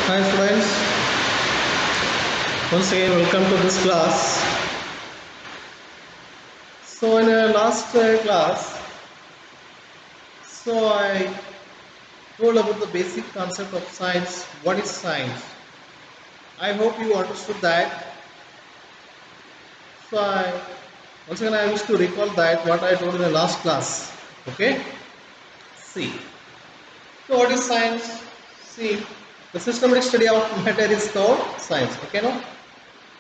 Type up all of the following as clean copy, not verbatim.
Hi students, once again welcome to this class. So in our last class, I told about the basic concept of science. What is science? I hope you understood that. Once again I wish to recall that what I told in the last class. Okay? See. So what is science? See, the systematic study of matter is called science. Okay, no?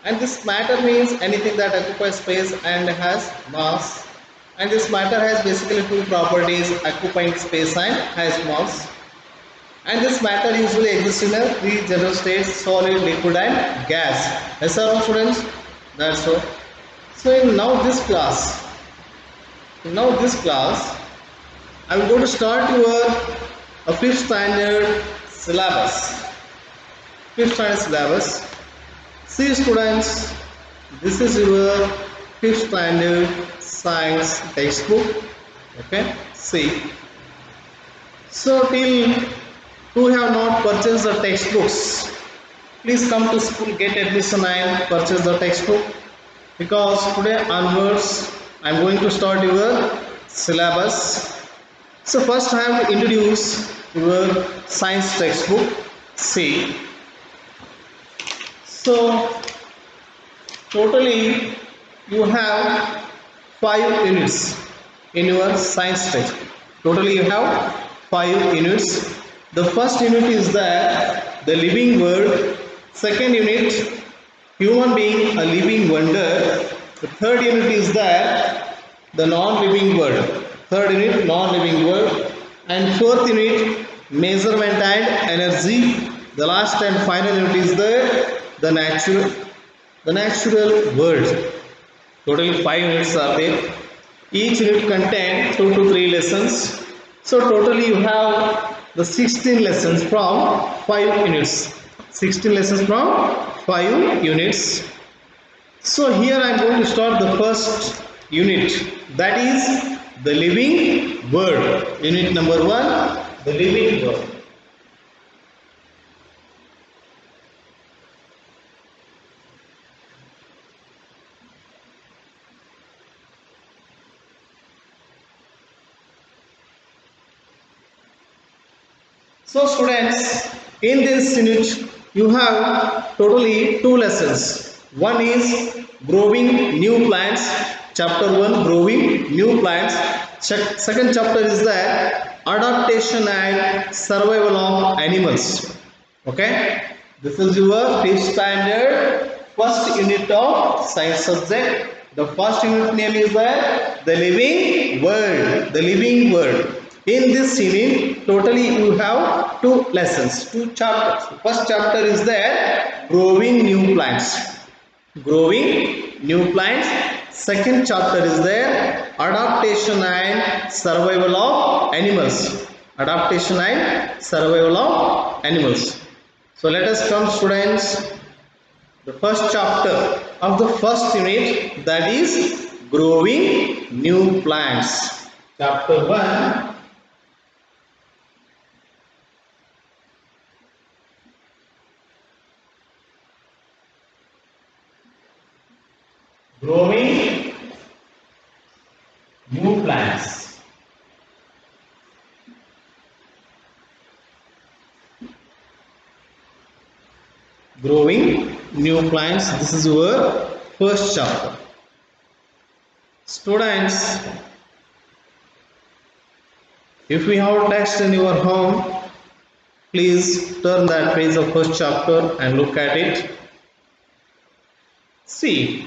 And this matter means anything that occupies space and has mass. And this matter has basically two properties: occupying space and has mass. And this matter usually exists in a three general states: solid, liquid and gas. Yes sir, no students? That's so. So in this class, I am going to start your fifth standard syllabus. Fifth standard syllabus. See students, this is your fifth standard science textbook. Okay, see. So till who have not purchased the textbooks, please come to school, get admission and purchase the textbook, because today onwards I am going to start your syllabus. So first I have to introduce your science textbook. See. So totally you have 5 units in your science textbook. Totally you have 5 units. The first unit is the living world. Second unit, human being, a living wonder. The third unit is the non-living world. Third unit, non-living world. And fourth unit, measurement and energy. The last and final unit is the natural world. Totally 5 units are there. Each unit contains 2 to 3 lessons. So totally you have the 16 lessons from 5 units. 16 lessons from 5 units. So here I am going to start the first unit, that is the living world. Unit number 1, the living world. So students, in this unit you have totally 2 lessons. One is growing new plants. Chapter 1, growing new plants. Second chapter is the adaptation and survival of animals. Okay, this is your fifth standard first unit of science subject. The first unit name is the living world. The living world. In this unit, totally you have 2 lessons, 2 chapters. First chapter is the growing new plants. Growing new plants. Second chapter is the adaptation and survival of animals. Adaptation and survival of animals. So let us come students, the first chapter of the first unit, that is growing new plants. Chapter 1. Growing new plants. Growing new plants. This is your first chapter. Students, if we have text in your home, please turn that page of first chapter and look at it. See,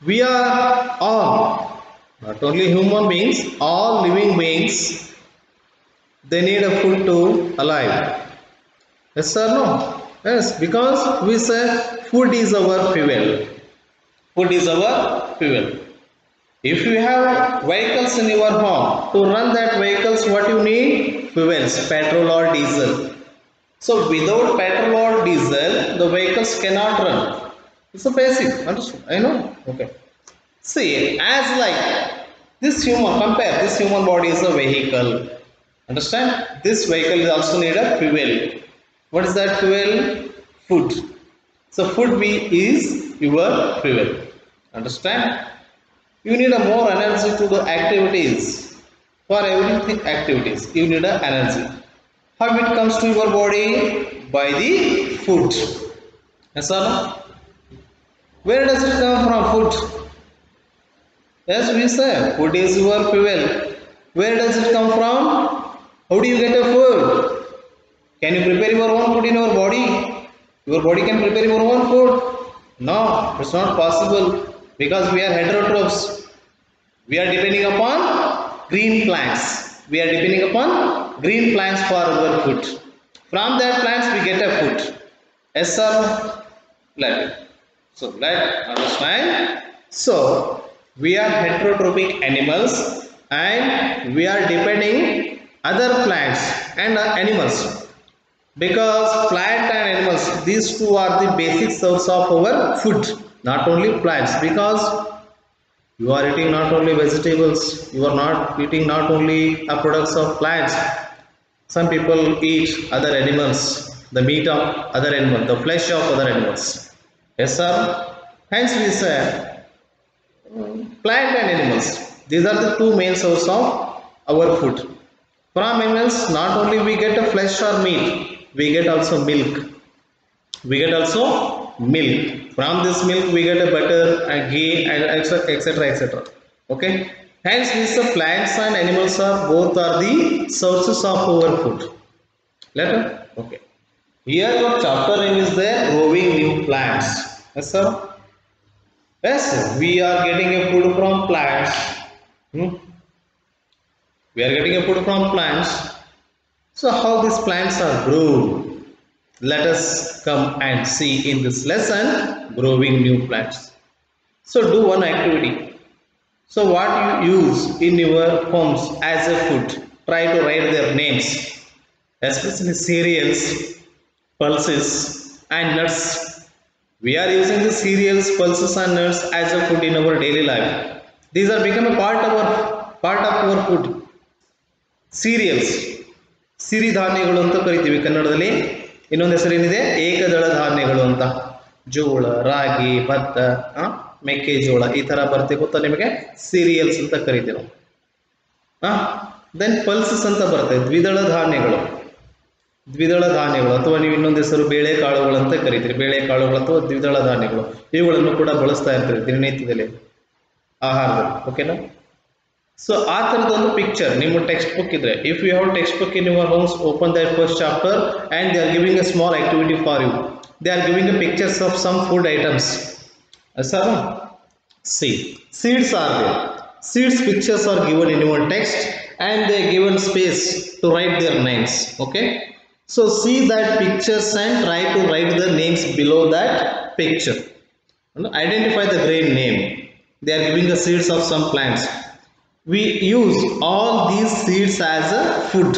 we are all, not only human beings, all living beings, they need a food to alive. Yes or no? Yes, because we say food is our fuel. Food is our fuel. If you have vehicles in your home, to run that vehicles, what you need? Fuels, petrol or diesel. So without petrol or diesel, the vehicles cannot run. It's a basic, understood? I know. Okay. See, as like this human body is a vehicle. Understand? This vehicle is also need a fuel. What is that fuel? food. So food is your fuel. Understand? You need a more energy to do activities. For everything activities, you need a energy. How it comes to your body? By the food. Yes or no? Where does it come from? Food. Yes, we say food is your fuel. Where does it come from? How do you get a food? Can you prepare your own food in your body? Your body can prepare your own food? No, it's not possible because we are heterotrophs. We are depending upon green plants. We are depending upon green plants for our food. From that plants we get a food. Yes sir? Let understand. So we are heterotrophic animals and we are depending other plants and animals, because plant and animals, these two are the basic source of our food, not only plants, because you are eating not only vegetables, you are not eating not only products of plants. Some people eat other animals, the meat of other animals, the flesh of other animals. Yes sir? Hence we say plant and animals, these are the two main sources of our food. From animals, not only we get a flesh or meat, we get also milk. We get also milk. From this milk, we get a butter and ghee and etc. etc. Okay. Hence, these plants and animals are both are the sources of our food. Letter. Okay. Here your chapter name is there, growing new plants. Yes, sir. Yes, sir. We are getting a food from plants. We are getting a food from plants. So how these plants are grown? Let us come and see in this lesson, growing new plants. So do one activity. So what you use in your homes as a food, try to write their names, especially cereals, pulses and nuts. We are using the cereals, pulses and nuts as a food in our daily life. These are become a part of our food. Cereals, ಸಿರಿಧಾನ್ಯಗಳು ಅಂತ ಕರಿತೀವಿ ಕನ್ನಡದಲ್ಲಿ. ಇನ್ನೊಂದು ಹೆಸರೇನಿದೆ, ಏಕದಳ ಧಾನ್ಯಗಳು ಅಂತ. ಜೋಳ, ರಾಗಿ, ಭತ್ತ, ಮೆಕ್ಕೆಜೋಳ ಈ ತರ ಬರುತ್ತೆ, ಗೊತ್ತಾ ನಿಮಗೆ? ಸೀರಿಯಲ್ಸ್ ಅಂತ ಕರಿತೀವಿ ನಾವು. ದೆನ್ ಪಲ್ಸಸ್ ಅಂತ ಬರುತ್ತೆ, ದ್ವಿದಳ ಧಾನ್ಯಗಳು. ಅಥವಾ ನೀವು ಇನ್ನೊಂದು ಹೆಸರು ಬೇಳೆಕಾಳುಗಳು ಅಂತ ಕರಿತೀರಿ. ಬೇಳೆಕಾಳುಗಳು ಅಥವಾ ದ್ವಿದಳ ಧಾನ್ಯಗಳು, ಇವುಗಳನ್ನು ಕೂಡ ಬಳಸ್ತಾ ಇರ್ತೀವಿ ದಿನನಿತ್ಯದಲ್ಲಿ ಆಹಾರದಲ್ಲಿ. ಓಕೆನಾ? So ಆ ತರದೊಂದು ಪಿಕ್ಚರ್ ನಿಮ್ಮ ಟೆಕ್ಸ್ಟ್ ಬುಕ್ ಇದ್ರೆ, if you have text book in your homes, open that first chapter and they are giving a small activity for you. They are giving a pictures of some food items. Sir, see, seeds are there. Seeds pictures are given in your text and they are given space to write their names. Okay, so see that pictures and try to write the names below that picture. Identify the grain name. They are giving the seeds of some plants. We use all these seeds as a food.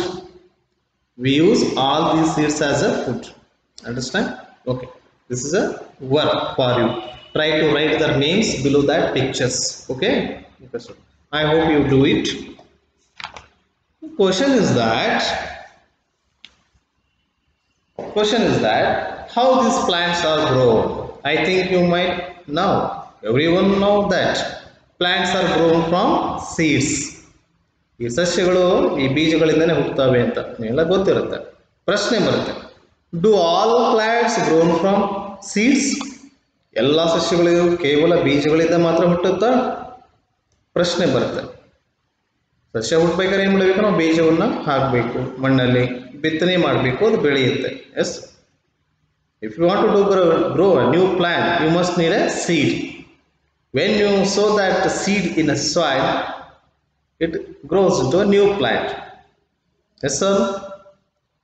We use all these seeds as a food. Understand? Okay. This is a work for you. Try to write their names below that pictures. Okay? I hope you do it. The question is that how these plants are grown. I think you might know. Everyone know that. Plants are grown from seeds. ಈ ಸಸ್ಯಗಳು ಈ ಬೀಜಗಳಿಂದನೇ ಹುಟ್ಟುತ್ತವೆ ಅಂತ ನಿಮಗೆಲ್ಲ ಗೊತ್ತಿರುತ್ತೆ. ಪ್ರಶ್ನೆ ಬರುತ್ತೆ, do all plants grown from seeds? ಎಲ್ಲ ಸಸ್ಯಗಳು ಕೇವಲ ಬೀಜಗಳಿಂದ ಮಾತ್ರ ಹುಟ್ಟುತ್ತಾ? ಪ್ರಶ್ನೆ ಬರುತ್ತೆ. ಸಸ್ಯ ಹುಟ್ಟಬೇಕಾದ್ರೆ ಏನು ಮಾಡಬೇಕು? ನಾವು ಬೀಜವನ್ನು ಹಾಕಬೇಕು, ಮಣ್ಣಲ್ಲಿ ಬಿತ್ತನೆ ಮಾಡಬೇಕು, ಅದು ಬೆಳೆಯುತ್ತೆ. Yes, if you want to grow a new plant, you must need a seed. When you sow that seed in a soil, it grows into a new plant. Yes sir?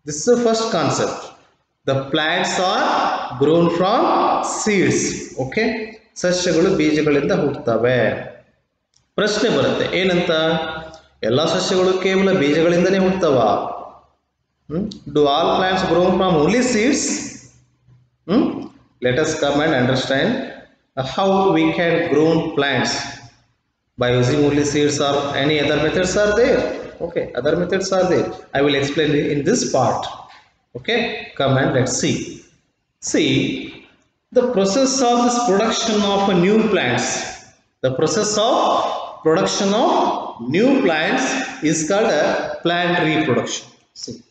This is the first concept. The plants are grown from seeds. Okay? ಸಸ್ಯಗಳು ಬೀಜಗಳಿಂದ ಹುಟ್ಟುತ್ತವೆ. ಪ್ರಶ್ನೆ ಬರುತ್ತೆ ಏನಂತ, ಎಲ್ಲ ಸಸ್ಯಗಳು ಕೇವಲ ಬೀಜಗಳಿಂದನೇ ಹುಟ್ಟುತ್ತವ? Do all plants grow from only seeds? Let us come and understand how we can grow plants by using only seeds, or any other methods are there. Okay, other methods are there. I will explain in this part. Okay, come and let's see. See, the process of this production of a new plants, the process of production of new plants is called a plant reproduction. See,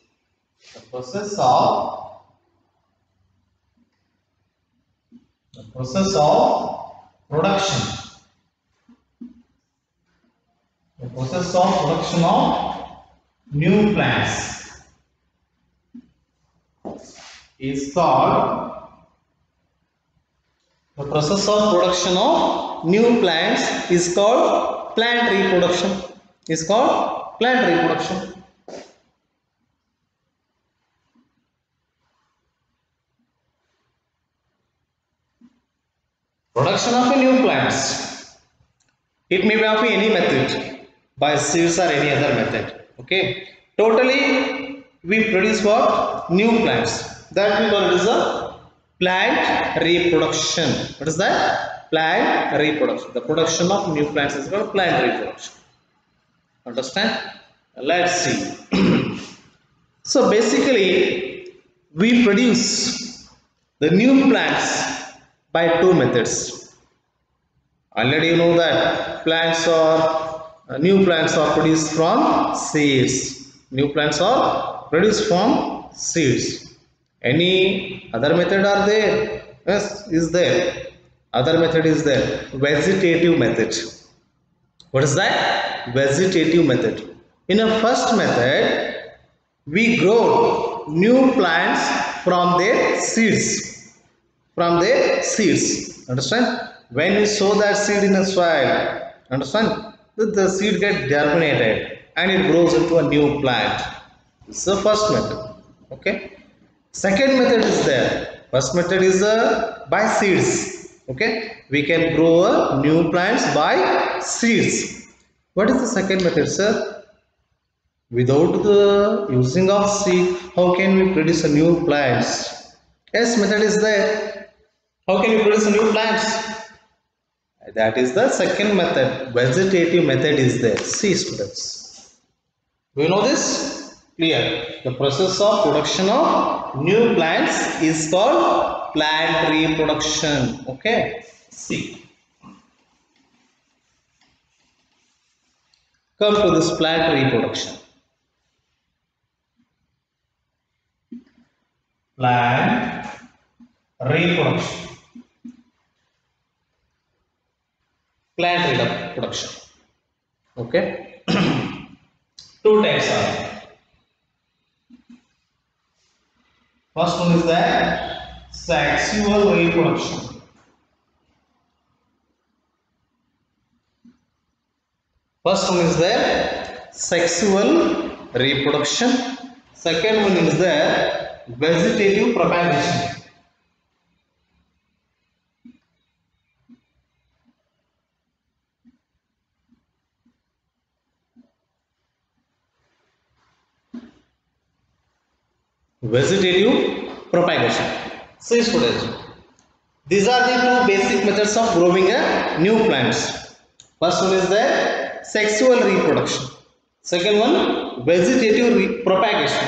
the process of production, the process of production of new plants is called, the process of production of new plants is called plant reproduction, is called plant reproduction. Production of a new plants, it may be of any method, by seeds or any other method. Okay, totally we produce what? New plants. That we call it as a plant reproduction. What is that? Plant reproduction. The production of new plants is called plant reproduction. Understand? Let's see. So basically we produce the new plants by two methods. Already you know that plants are new plants are produced from seeds. New plants are produced from seeds. Any other method are there? Yes, is there. Other method is there. Vegetative method. What is that? Vegetative method. In a first method, we grow new plants from their seeds. From their seeds. Understand? When you sow that seed in a soil, understand? The seed gets germinated and it grows into a new plant. This is the first method. Okay. Second method is there. First method is by seeds. Okay. We can grow new plants by seeds. What is the second method, sir? Without the using of seed, how can we produce a new plants? Yes, method is there. How can we produce a new plants? That is the second method. Vegetative method is there. See, students. Do you know this? Clear. The process of production of new plants is called plant reproduction. Okay. See. Come to this plant reproduction. Plant reproduction. Plant reproduction. Okay. Two types are. First one is the sexual reproduction. First one is the sexual reproduction. Second one is the vegetative propagation. Vegetative propagation. See, students, these are the two basic methods of growing a new plants. First one is the sexual reproduction. Second one, vegetative propagation.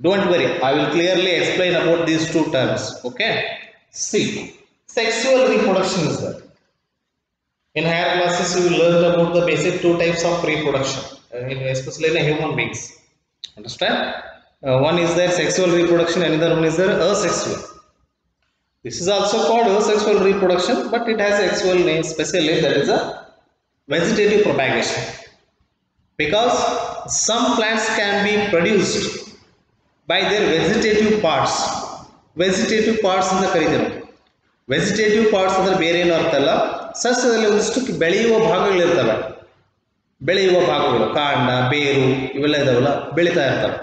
Don't worry, I will clearly explain about these two terms. Okay. See, sexual reproduction is that. In higher classes, you will learn about the basic two types of reproduction, especially in human beings. Understand? One is their sexual reproduction, another one is their asexual. This is also called asexual reproduction, but it has an actual name, special name, that is a vegetative propagation. Because some plants can be produced by their vegetative parts. Vegetative parts in the ಕರೀತೀವಿ. Vegetative parts ಅಂದ್ರೆ ಬೇರೆ ಏನು ಅರ್ಥ ಅಲ್ಲ, ಸಸ್ಯದಲ್ಲಿ ಒಂದಿಷ್ಟು ಬೆಳೆಯುವ ಭಾಗಗಳಿರ್ತವೆ. ಬೆಳೆಯುವ ಭಾಗಗಳು, ಕಾಂಡ, ಬೇರು ಇವೆಲ್ಲ ಇದಾವಲ್ಲ, ಬೆಳೀತಾ ಇರ್ತವೆ.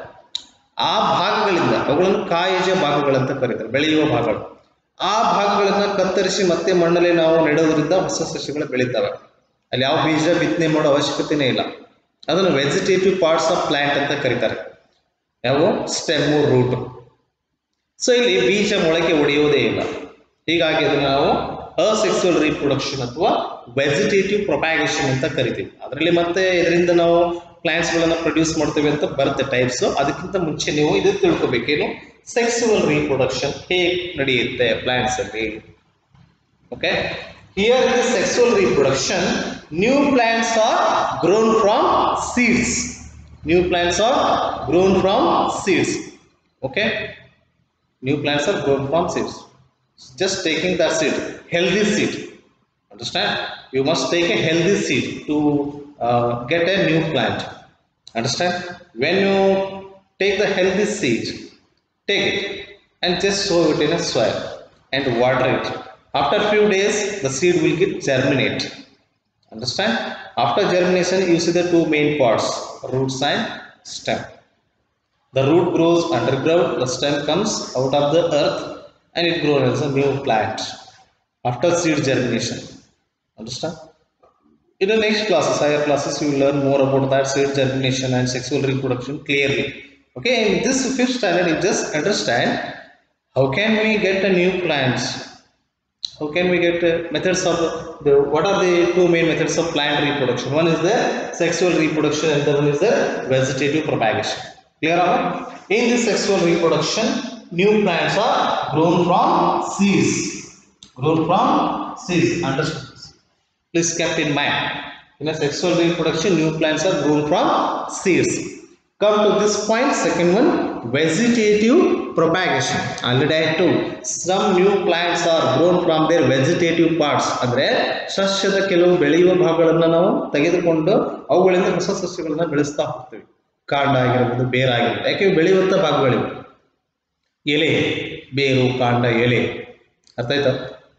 ಆ ಭಾಗಗಳಿಂದ ಅವುಗಳನ್ನು ಕಾಯಜ ಭಾಗಗಳಂತ ಕರೀತಾರೆ, ಬೆಳೆಯುವ ಭಾಗಗಳು. ಆ ಭಾಗಗಳನ್ನ ಕತ್ತರಿಸಿ ಮತ್ತೆ ಮಣ್ಣಲ್ಲಿ ನಾವು ನೆಡೋದ್ರಿಂದ ಹೊಸ ಸಸ್ಯಗಳು ಬೆಳೀತವೆ. ಅಲ್ಲಿ ಯಾವ ಬೀಜ ಬಿತ್ತನೆ ಮಾಡೋ ಅವಶ್ಯಕತೆನೇ ಇಲ್ಲ. ಅದನ್ನು ವೆಜಿಟೇಟಿವ್ ಪಾರ್ಟ್ಸ್ ಆಫ್ ಪ್ಲಾಂಟ್ ಅಂತ ಕರೀತಾರೆ. ಯಾವ? Stem, route. ಸೊ ಇಲ್ಲಿ ಬೀಜ ಮೊಳಕೆ ಒಡೆಯೋದೇ ಇಲ್ಲ. ಹೀಗಾಗಿ ಅದನ್ನು ನಾವು ಅಸೆಕ್ಸುವಲ್ ರೀಪ್ರೊಡಕ್ಷನ್ ಅಥವಾ ವೆಜಿಟೇಟಿವ್ ಪ್ರೊಪ್ಯಾಗೇಷನ್ ಅಂತ ಕರಿತೀವಿ. ಅದರಲ್ಲಿ ಮತ್ತೆ ಇದರಿಂದ ನಾವು ಪ್ಲಾಂಟ್ಸ್ ಗಳನ್ನ ಪ್ರೊಡ್ಯೂಸ್ ಮಾಡ್ತೇವೆ ಅಂತ ಬರುತ್ತೆ ಟೈಪ್ಸ್. ಅದಕ್ಕಿಂತ ಮುಂಚೆ ನೀವು ಇದು ತಿಳ್ಕೊಬೇಕೇನು, ಸೆಕ್ಸುವಲ್ ರೀಪ್ರೊಡಕ್ಷನ್ ಹೇಗೆ ನಡೆಯುತ್ತೆ ಪ್ಲಾಂಟ್ಸ್ ಅಲ್ಲಿ. Okay, here in the sexual reproduction new plants are grown from seeds. New plants are grown from seeds. Okay, new plants are grown from seeds. Just taking that seed, healthy seed. Understand? You must take a healthy seed to get a new plant. Understand? When you take the healthy seed, take it and just sow it in a soil and water it. After few days, the seed will get germinate. Understand? After germination, you see the two main parts, roots and stem. The root grows underground, the stem comes out of the earth and it grows as a new plant after seed germination. Understand? In the next classes, higher classes, you will learn more about that seed germination and sexual reproduction clearly. Okay, in this 5th standard, you just understand how can we get a new plants. How can we get methods of what are the two main methods of plant reproduction? One is the sexual reproduction and the other one is the vegetative propagation. Clear? In this sexual reproduction, new plants are grown from seeds. Grown from seeds. Understand? Please keep in mind. In a sexual reproduction, new plants are grown from seeds. Come to this point. Second one, vegetative propagation. Already I told some new plants are grown from their vegetative parts. ಅಂದ್ರೆ ಸಸ್ಯದ ಕೆಲವು ಬೆಳೆಯುವ ಭಾಗಗಳನ್ನು ನಾವು ತೆಗೆದುಕೊಂಡು ಅವುಗಳಿಂದ ಹೊಸ ಸಸ್ಯಗಳನ್ನು ಬೆಳೆಸ್ತಾ ಹೋಗ್ತೀವಿ. ಕಾಂಡ ಆಗಿರಬಹುದು, ಬೇರು ಆಗಿರಬಹುದು. ಯಾಕೆ ಬೆಳೆಯುವಂಥ ಭಾಗಗಳಿವೆ, ಎಲೆ, ಬೇರು, ಕಾಂಡ, ಎಲೆ. ಅರ್ಥ ಆಯ್ತಾ?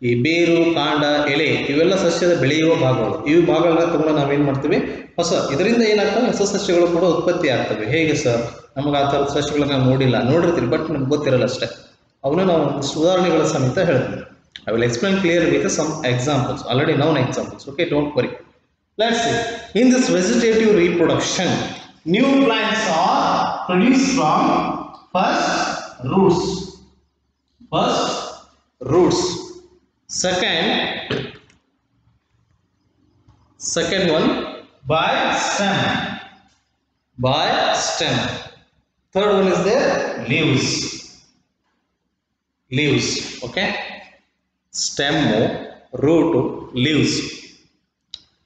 ಈ ಬೇರು, ಕಾಂಡ, ಎಲೆ ಇವೆಲ್ಲ ಸಸ್ಯದ ಬೆಳೆಯುವ ಭಾಗಗಳು. ಈ ಭಾಗಗಳನ್ನ ತಗೊಂಡು ನಾವೇನು ಮಾಡ್ತೀವಿ, ಇದರಿಂದ ಏನಾಗ್ತವೆ, ಹೊಸ ಸಸ್ಯಗಳು ಕೂಡ ಉತ್ಪತ್ತಿ ಆಗ್ತವೆ. ಹೇಗೆ ಸರ್? ನಮಗೆ ಆ ಥರದ ಸಸ್ಯಗಳನ್ನ ನೋಡಿರ್ತೀವಿ ಬಟ್ ನಮ್ಗೆ ಗೊತ್ತಿರಲ್ಲ ಅಷ್ಟೇ. ಅವನ್ನ ನಾವು ಉದಾಹರಣೆಗಳ ಸಮೇತ ಹೇಳ್ತೀವಿ. I will explain clear with some examples, already known examples. Okay, don't worry. Let's see. In this vegetative reproduction, new plants are produced from first roots. Second one by stem. Third one is the leaves. Okay, stem, root, leaves.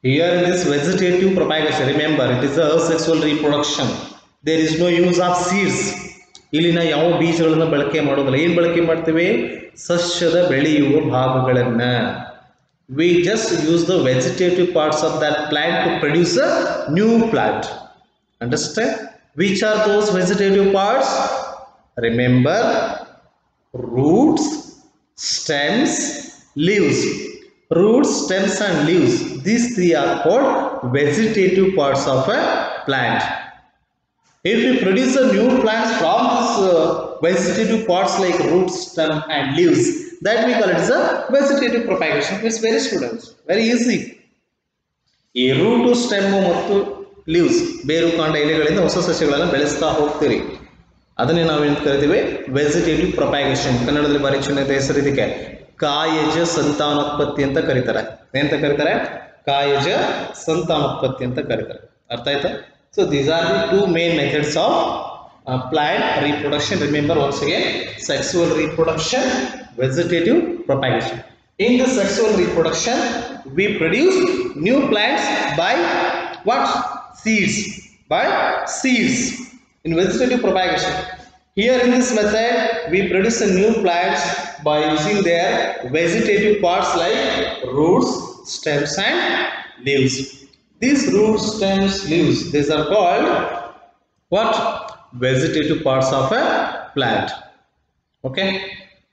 Here in this vegetative propagation, remember it is a asexual reproduction. There is no use of seeds. ಇಲ್ಲಿನ ಯಾವ ಬೀಜಗಳನ್ನು ಬಳಕೆ ಮಾಡೋದಿಲ್ಲ. ಏನು ಬಳಕೆ ಮಾಡ್ತೀವಿ? ಸಸ್ಯದ ಬೆಳೆಯುವ ಭಾಗಗಳನ್ನ. We just use the vegetative parts of that plant to produce a new plant. Understand? Which are those vegetative parts? Remember, roots, stems, leaves. Roots, stems and leaves, these three are called vegetative parts of a plant. If we produce a new plants from this vegetative parts like roots, stem and leaves, that we call it as a vegetative propagation. It's very students, very easy. ಈ route, stem ಮತ್ತು leaves, ಬೇರು, ಕಾಂಡ, ಎಲೆಗಳಿಂದ ಹೊಸ ಸಸ್ಯಗಳನ್ನು ಬೆಳೆಸ್ತಾ ಹೋಗ್ತೀರಿ. ಅದನ್ನೇ ನಾವೇನು ಕರಿತೀವಿ? ವೆಜಿಟೇಟಿವ್ ಪ್ರೊಪ್ಯಾಗೇಷನ್. ಕನ್ನಡದಲ್ಲಿ ಭಾರಿ ಚೆನ್ನಾದ ಹೆಸರು ಇದಕ್ಕೆ, ಕಾಯಜ ಸಂತಾನೋತ್ಪತ್ತಿ ಅಂತ ಕರೀತಾರೆ. ಏನಂತ ಕರೀತಾರೆ? ಕಾಯಜ ಸಂತಾನೋತ್ಪತ್ತಿ ಅಂತ ಕರೀತಾರೆ. ಅರ್ಥ ಆಯ್ತಾ? So these are the two main methods of plant reproduction. Remember once again, sexual reproduction, vegetative propagation. In the sexual reproduction, we produce new plants by what? Seeds. By seeds. In vegetative propagation, here in this method, we produce a new plants by using their vegetative parts like roots, stems and leaves. These roots, stems, leaves, these are called what? Vegetative parts of a plant. Okay,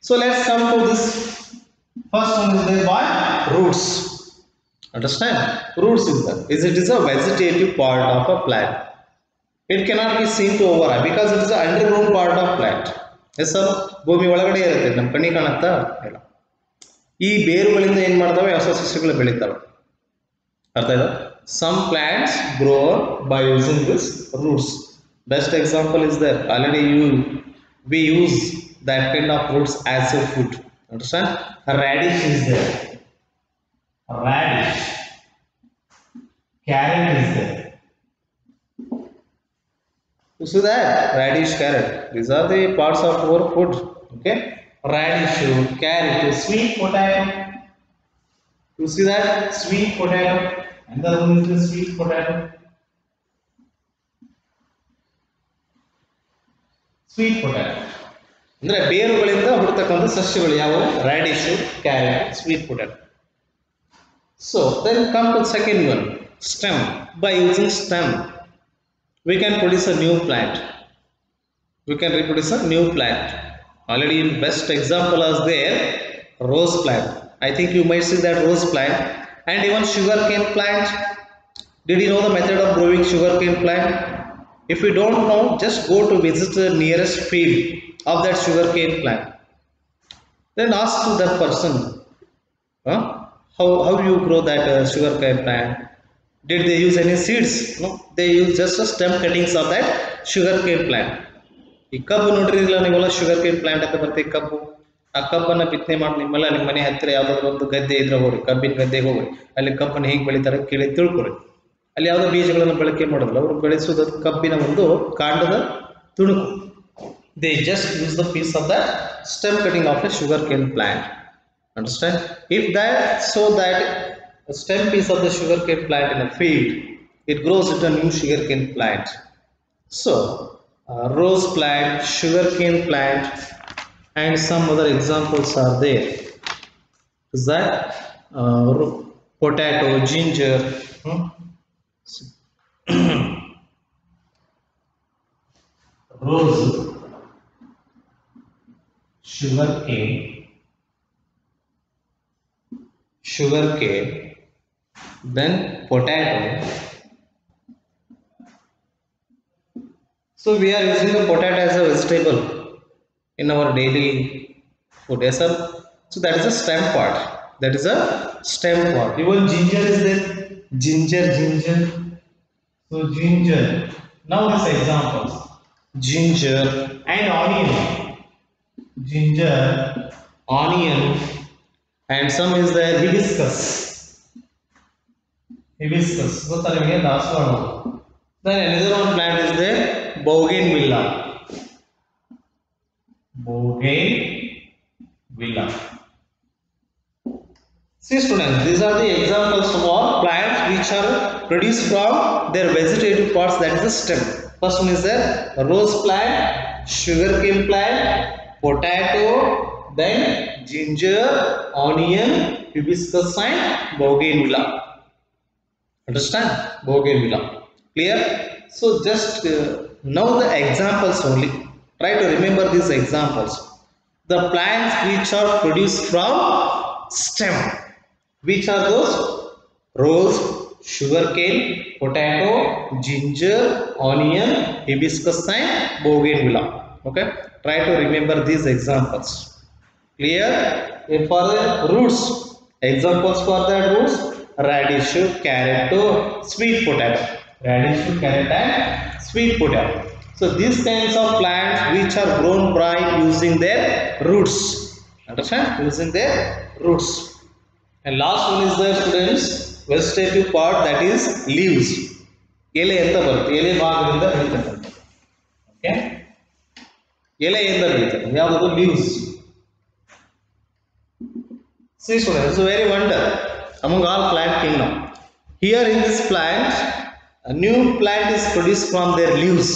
so let's come to this. First one is there by roots. Understand? Roots is that it is a vegetative part of a plant. It cannot be seen to our eye because it is an underground part of plant. Yes sir, ಭೂಮಿ ಒಳಗಡೆ ಇರುತ್ತೆ, ನಮ್ಮ ಕಣ್ಣಿಗೆ ಕಾಣುತ್ತಾ ಇಲ್ಲ. ಈ ಬೇರುಗಳಿಂದ ಏನು ಮಾಡ್ತವೆ? ಹೊಸ ಸಸ್ಯಗಳು ಬೆಳೀತವೆ. ಅರ್ಥ ಆಯ್ತಾ? Some plants grow by using this roots. Best example is there. Already we use that kind of roots as a food. Understand? Radish is there. Radish. Carrot is there. You see that radish, carrot. These are the parts of our food. Okay, radish, carrot, sweet potato. You see that sweet potato. And the one is the sweet potato. Sweet potato. ಅಂದರೆ ಬೇರುಗಳಿಂದ ಹುಟ್ಟತಕ್ಕಂಥ ಸಸ್ಯಗಳು ಯಾವುವು? Radish, carrot, sweet potato. So then come to the second one, stem. By using stem, we can produce a new plant. We can reproduce a new plant. Already best example is there, rose plant. I think you might see that rose plant, and even sugarcane plant. Did you know the method of growing sugarcane plant? If you don't know, just go to visit the nearest field of that sugarcane plant. Then ask to that person, huh? How you grow that sugarcane plant? Did they use any seeds? No, they use just the stem cuttings of that sugarcane plant. ಈ ಕಬ್ಬು ನೋಡಿರಲಿಲ್ಲ ನೀವೆಲ್ಲ ಶುಗರ್ಕೇನ್ plant ಅಂತ ಬರ್ತದೆ ಕಬ್ಬು. ಆ ಕಬ್ಬನ್ನು ಬಿತ್ತನೆ ಮಾಡಿ ನಿಮ್ಮೆಲ್ಲ ನಿಮ್ಮ ಮನೆ ಹತ್ತಿರ ಯಾವುದಾದ್ರು ಒಂದು ಗದ್ದೆ ಇದ್ರೆ ಹೋಗ್ರಿ, ಕಬ್ಬಿನ ಗದ್ದೆಗೆ ಹೋಗ್ರಿ, ಅಲ್ಲಿ ಕಬ್ಬನ್ನು ಹೇಗೆ ಬೆಳಿತಾರೆ ಕೇಳಿ ತಿಳ್ಕೊರಿ. ಅಲ್ಲಿ ಯಾವುದೋ ಬೀಜಗಳನ್ನು ಬಳಕೆ ಮಾಡೋದಿಲ್ಲ, ಅವರು ಬೆಳೆಸುವುದು ಕಬ್ಬಿನ ಒಂದು ಕಾಂಡದ ತುಣುಕು. They just use the piece of the stem cutting of a sugarcane plant. Understand? If that so that a stem piece of the sugarcane plant in a field, it grows into a new sugarcane plant. So rose plant, sugarcane plant, and some other examples are there. Is that potato, ginger, rose, sugarcane, then potato. So we are using the potato as a vegetable in our daily food. Yes, sir. So that is a stem part. That is a stem part. Even ginger is there. Ginger. So ginger. Now these examples. Ginger and onion. Ginger, onion, and some is there hibiscus. What are we last one? Then another one plant is there, bougainvillea. See students, these are the examples of plants which are produced from their vegetative parts, that is the stem. First one is there, rose plant, sugarcane plant, potato, then ginger, onion, hibiscus and bougainvillea. Understand? Bougainvillea. Clear? So just know the examples only. Try to remember these examples. The plants which are produced from stem. Which are those? Rose, sugarcane, potato, ginger, onion, hibiscus and bougainvillea. Okay? Try to remember these examples. Clear? For the roots, examples for the roots, radish, carrot, sweet potato. Radish, carrot and sweet potato. So these kinds of plants which are grown by using their roots. Understand? Using their roots. And last one is the students, vegetative part, that is leaves. ಎಲೆ ಅಂತ ಬರುತ್ತೆ, ಎಲೆ ಭಾಗದಿಂದ ಬೆಳೀತಕ್ಕಂಥ. Okay, ಎಲೆಯಿಂದ ಬೆಳೀತದೆ ಯಾವುದು? Leaves. See students, it's a very wonder among all plant kingdom. Here in this plant, a new plant is produced from their leaves.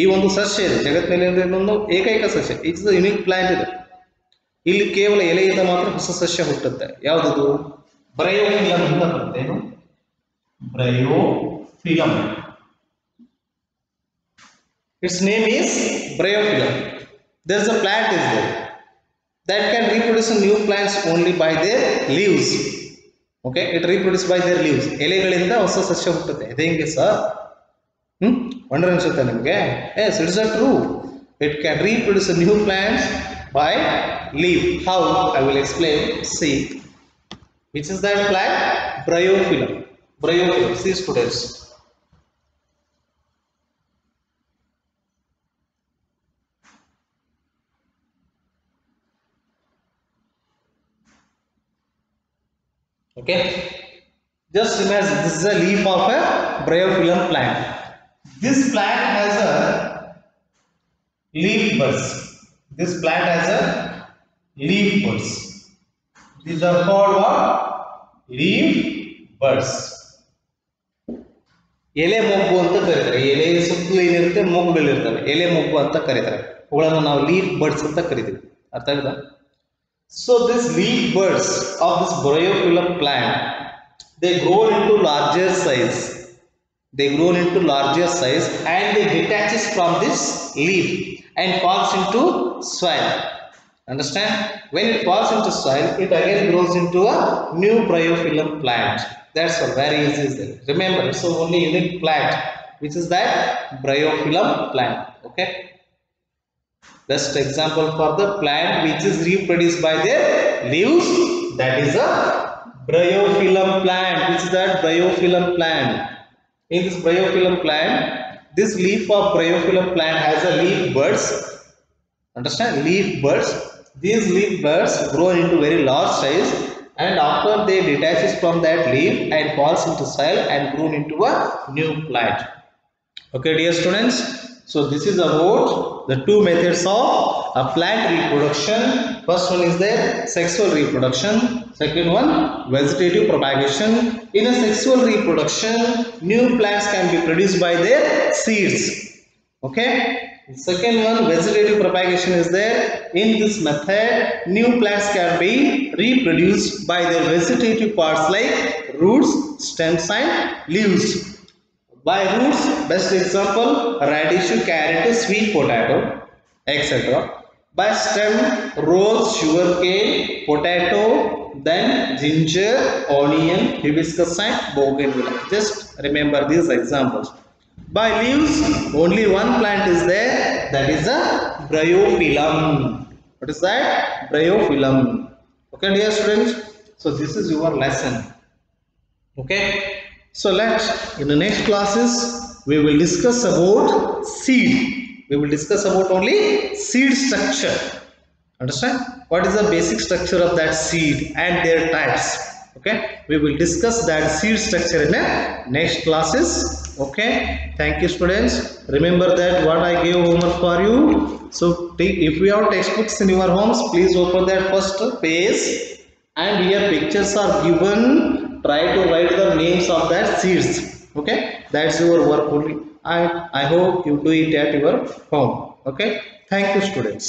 ಈ ಒಂದು ಸಸ್ಯ ಇದೆ ಜಗತ್ತಿನಲ್ಲಿ ಇನ್ನೊಂದು ಏಕೈಕ ಸಸ್ಯ. ಇಟ್ಸ್ ದ ಯುನಿಕ್ ಪ್ಲಾಂಟ್ ಇದು. ಇಲ್ಲಿ ಕೇವಲ ಎಲೆಯಿಂದ ಮಾತ್ರ ಹೊಸ ಸಸ್ಯ ಹುಟ್ಟುತ್ತೆ. ಯಾವುದದು? ಬ್ರಯೋಫಿಲಮ್ ಅಂತ ಬರುತ್ತೆ. ಏನು? Bryophyllum. Its name is bryophyllum. There is a plant is there that can reproduce new plants only by their leaves. Okay, it reproduces by their leaves. ಎಲೆಗಳಿಂದ ಹೊಸ ಸಸ್ಯ ಹುಟ್ಟುತ್ತೆ. ಇದು ಹೆಂಗೆ ಸರ್? ವಂಡರ್ ಅನ್ಸುತ್ತೆ ನಿಮಗೆ? Yes, it is true. It can reproduce new plants by leaf. How? I will explain. See, which is that plant? Bryophyllum. Bryophyllum. See students. Okay, just imagine this is a leaf of a bryophyllum plant. This plant has a leaf buds. This plant has a leaf buds. These are called what? Leaf buds. ಎಲೆ ಮೊಗ್ಗು ಅಂತ ಕರೀತಾರೆ. ಎಲೆ ಸುತ್ತಲೂ ಏನಿರುತ್ತೆ, ಮೊಗ್ಗುಗಳಿರ್ತವೆ, ಎಲೆ ಮೊಗ್ಗು ಅಂತ ಕರೀತಾರೆ. ಅವುಗಳನ್ನು ನಾವು ಲೀಫ್ ಬರ್ಡ್ಸ್ ಅಂತ ಕರಿತೀವಿ. ಅರ್ಥ ಆಗುತ್ತಾ? So this leaf buds of this bryophyllum plant, they grow into larger size. They grow into larger size and they detaches from this leaf and falls into soil. Understand? When it falls into soil, it again grows into a new bryophyllum plant. That's all. Very easy is that. Remember, so only unique plant, which is that bryophyllum plant. Okay. Best example for the plant which is reproduced by their leaves, that is a bryophyllum plant. Which is that bryophyllum plant? In this bryophyllum plant, this leaf of bryophyllum plant has a leaf buds. Understand? Leaf buds. These leaf buds grow into very large size, and after they detaches from that leaf and falls into soil and grown into a new plant. Okay, dear students. So this is about the two methods of a plant reproduction. First one is the sexual reproduction. Second one, vegetative propagation. In a sexual reproduction, new plants can be produced by their seeds. Okay. Second one, vegetative propagation is there. In this method, new plants can be reproduced by their vegetative parts like roots, stems and leaves. By roots, best example, radish, carrot, sweet potato, etc. By stem, rose, sugarcane, potato, then ginger, onion, hibiscus and bougainvillea. Just remember these examples. By leaves, only one plant is there, that is a bryophyllum. What is that? Bryophyllum. Okay, dear students. So this is your lesson. Okay. So in the next classes we will discuss about seed. We will discuss about only seed structure. Understand? What is the basic structure of that seed and their types? Okay. We will discuss that seed structure in the next classes. Okay. Thank you, students. Remember that what I gave homework for you. So if you have textbooks in your homes, please open that first page, and here pictures are given. Try to write the names of that seeds. Okay, that's your work only. I hope you do it at your home. Okay, thank you, students.